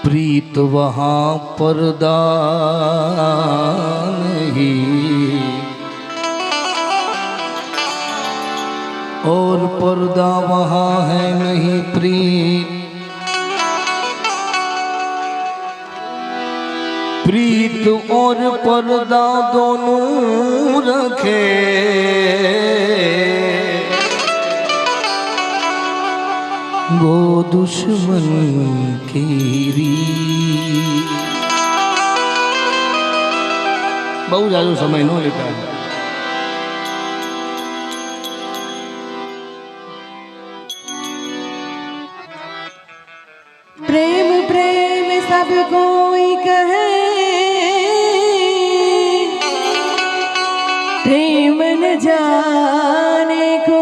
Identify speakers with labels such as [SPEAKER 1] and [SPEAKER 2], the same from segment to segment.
[SPEAKER 1] प्रीत वहाँ पर्दा नहीं और पर्दा वहाँ है नहीं प्रीत। प्रीत और पर्दा दोनों रखे वो दुश्मन की रीत। बहुत ज्यादा समय न लेता है।
[SPEAKER 2] प्रेम प्रेम सब कोई कहे, प्रेम न जाने को।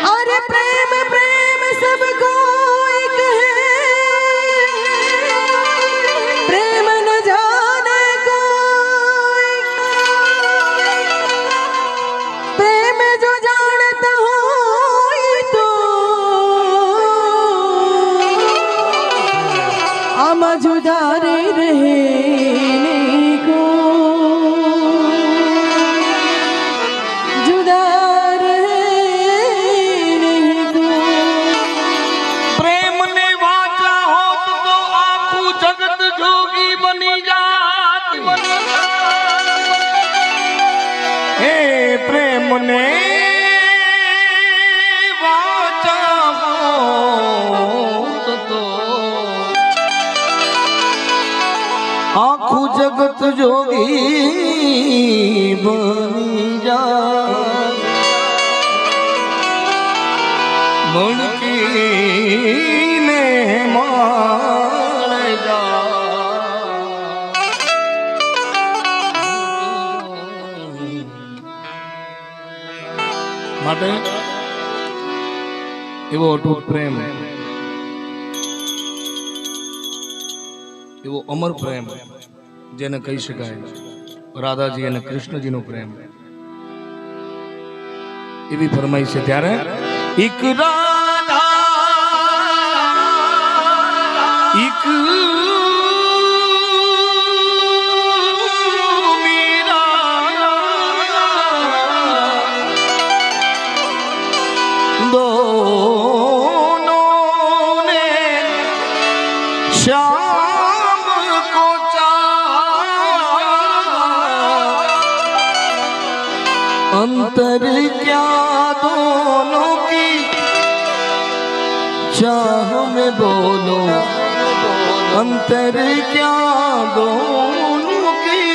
[SPEAKER 2] और प्रेम प्रेम सब कोई कहे, प्रेम न जाने को। प्रेम जो जानता हो आमा जुदारे रहने को, जुदा रहने को।
[SPEAKER 1] प्रेम ने वाचा होत तो आखू जगत जोगी बनी जात। हे प्रेम ने वाचा होत तो आखू जगत जोगी बनी जा। मुनकी ने मान जा। માટે એવો અટૂટ પ્રેમ, એવો અમર પ્રેમ જેને કહી શકાય રાધાજી અને કૃષ્ણજીનો પ્રેમ, એવી ફરમાઈ છે। ત્યારે એક રાધા એક મીરા दोनों ने श्याम को अंतर क्या दोनों की चाह में बोलो। अंतर क्या दोनों की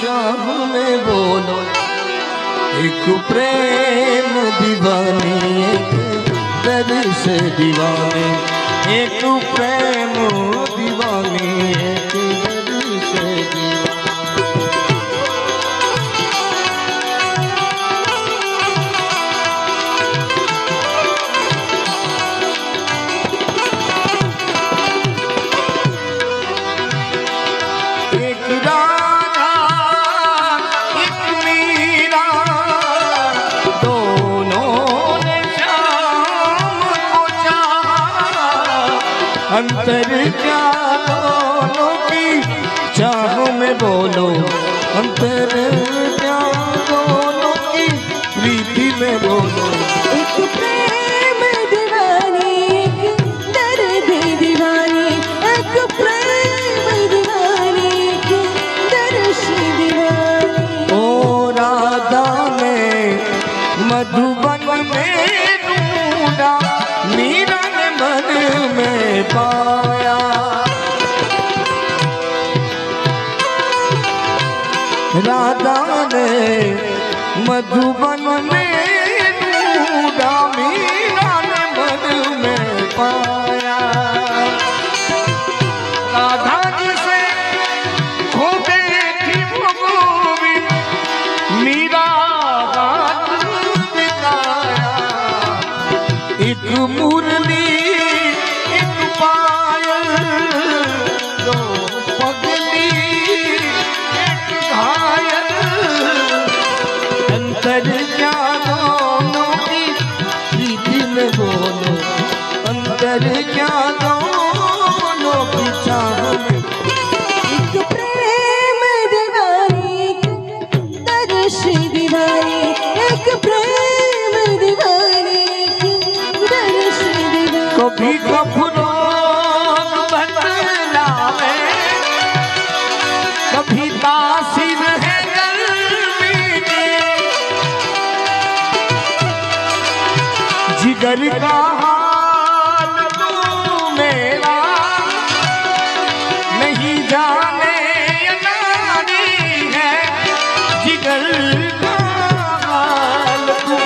[SPEAKER 1] चाह में बोलो। एक प्रेम दीवानी एक दर्द से दीवानी। एक प्रेम दीवानी एक दर्द से दीवानी। अंतर क्या दोनों की चाह में बोलो। अंतर क्या दोनों की प्रीति में बोलो।
[SPEAKER 2] एक प्रेम दीवानी एक दर्द दीवानी। एक प्रेम दीवानी एक दर्द दीवानी।
[SPEAKER 1] ओ राधा ने मधुबन में ढूंढा, मीरा ने मन में पाया। राधा ने मधुबन में ढूंढा, मीरा ने मन में पाया। राधा जी से खो बैठी गोविंद, मीरा रात बिताया। एक मुरली एक पायल दो पगली एक घायल। अंतर क्या जिगर का हाल तू मेरा नहीं जाने नारी है, जिगर का हाल तू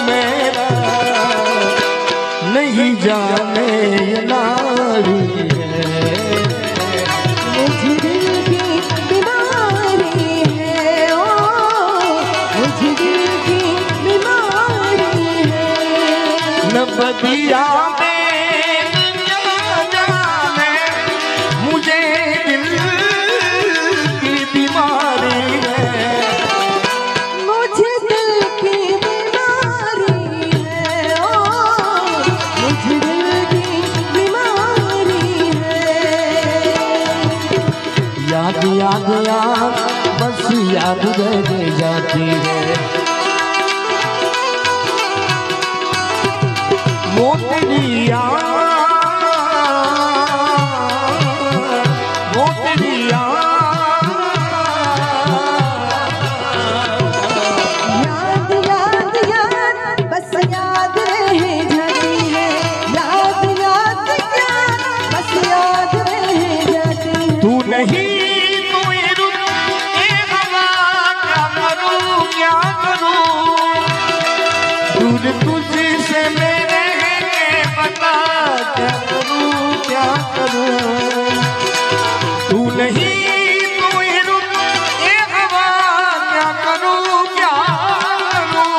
[SPEAKER 1] मेरा नहीं जाने नारी है।
[SPEAKER 2] मुझे दिल की बीमारी है, ओ मुझे दिल की बीमारी है।
[SPEAKER 1] न बदिया में जाने मुझे दिल की बीमारी है।
[SPEAKER 2] मुझे दिल की बीमारी है, ओ मुझे दिल की बीमारी है।
[SPEAKER 1] याद याद याद बस याद रह जाती है। वो तेरी याद, वो तेरी
[SPEAKER 2] याद याद याद बस याद रह जाती है। याद याद याद बस याद रह जाती है।
[SPEAKER 1] तू नहीं तू ये रुत ए हवा, क्या करूं क्या करूं, दूर तुझसे मेरे बता क्या करूं क्या करूं। तू नहीं तू ये रुत ए हवा, क्या करूं क्या करूं,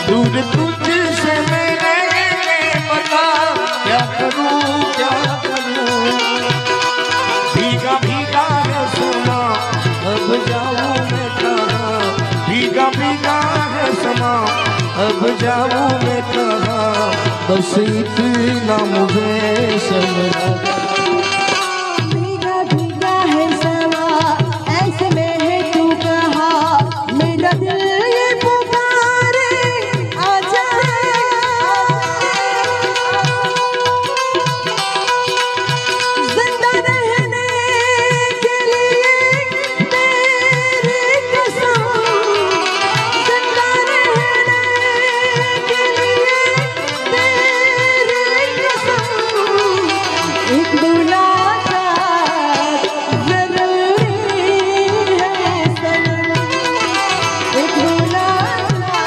[SPEAKER 1] दूर तुझसे मेरे बता क्या करूं क्या करूं। भीगा भीगा है समा अब जाऊं मैं कहाँ, भीगा भीगा है समा अब जाऊं मैं कहाँ, बस इतना मुझे समझा।
[SPEAKER 2] भीगा भीगा है समा ऐसे में है तू कहा, मेरा दिल ये पुकारे आजा। जिंदा रहने के लिए तेरी कसम, जिंदा रहने के लिए तेरी कसम। एक मुलाकात जरूरी है सनम, एक मुलाकात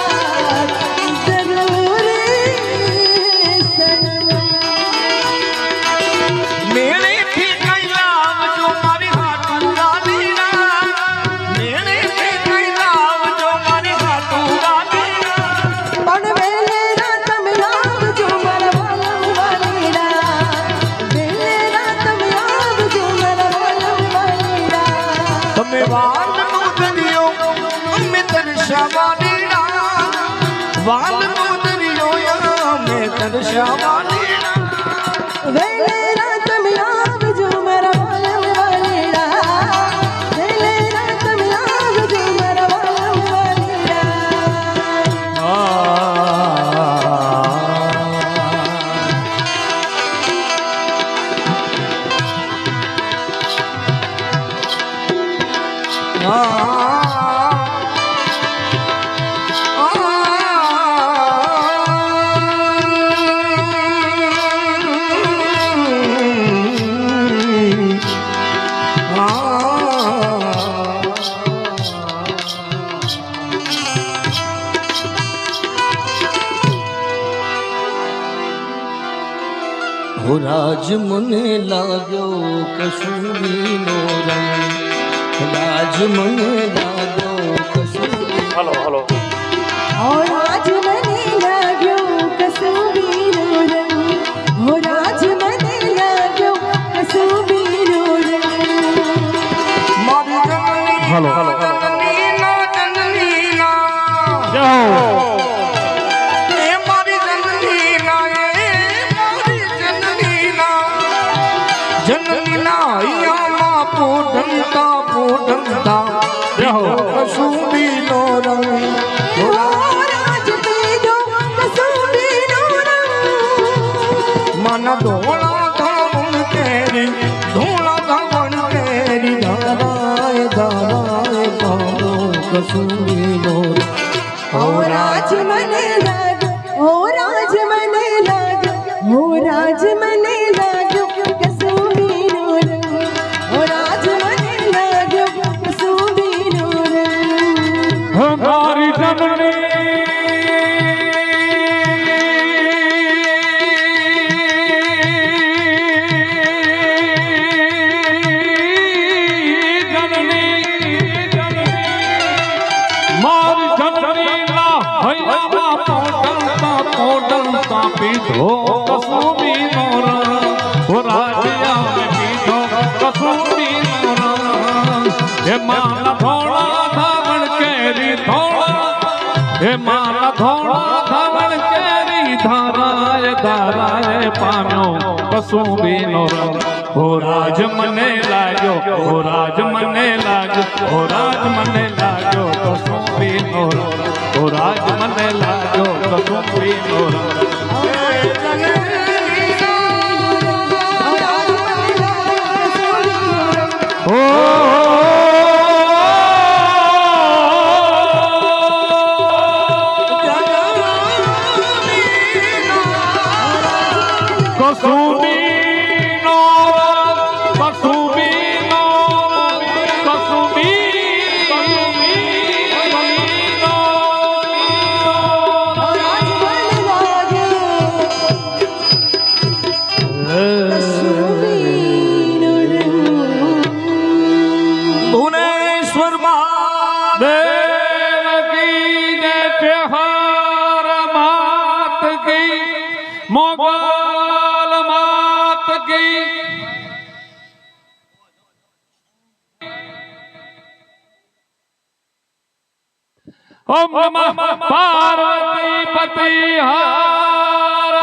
[SPEAKER 2] जरूरी है सनम।
[SPEAKER 1] मेरे थी कैलाव जो मारी हाथू रानीना, मेरे थी कैलाव जो मारी हाथू रानीना।
[SPEAKER 2] पण वेले रात में आव जो मरवालम वालीरा, वेले रात में आव जो मरवालम वालीरा।
[SPEAKER 1] તમે વાલ નો દરિયો અમે તરસાવાડીના, વાલ નો દરિયો અમે તરસાવાડીના।
[SPEAKER 2] वेले रात में आव जो मरवालम वालीरा, वेले रात में आव जो मरवालम वालीरा।
[SPEAKER 1] हो राज मने लाग्यो कसूरीनो रंग, राज मने लाग्यो कसूरी। Hello hello.
[SPEAKER 2] और आज मने लाग्यो कसूरीनो रंग, और आज मने लाग्यो कसूरीनो रंग।
[SPEAKER 1] मारी जननी हेलो हेलो जननीना जननीना ए मारी जननीना, ए मारी जननीना, जननीना या मा पूडंता पूडंता कसूरीनो रंग।
[SPEAKER 2] और आज तेजो कसूरीनो रंग।
[SPEAKER 1] मन धोला धावन तेरी, धोला धावन तेरी, धाराए धाराए पाओ कसूरीनो रंग।
[SPEAKER 2] और आज मने लाग्यो, और आज
[SPEAKER 3] पीधो कसूबी नोरा वो राजिया में पीधो कसूबी नोरा हे माला थोड़ा धावण केरी थोड़ा हे माला थोड़ा धावण केरी धाराए धाराए पाम्यो कसूबी नोरा हो राज मने लाग्यो हो राज मने लाग्यो हो राज मने लाग्यो कसूबी नोरा हो राज मने लाग्यो कसूबी नोरा कसूबी
[SPEAKER 1] ભુવનેશ્વર
[SPEAKER 3] देव की जय त्योहार मात की मोगल मात की ओम नमः पार्वती पति हर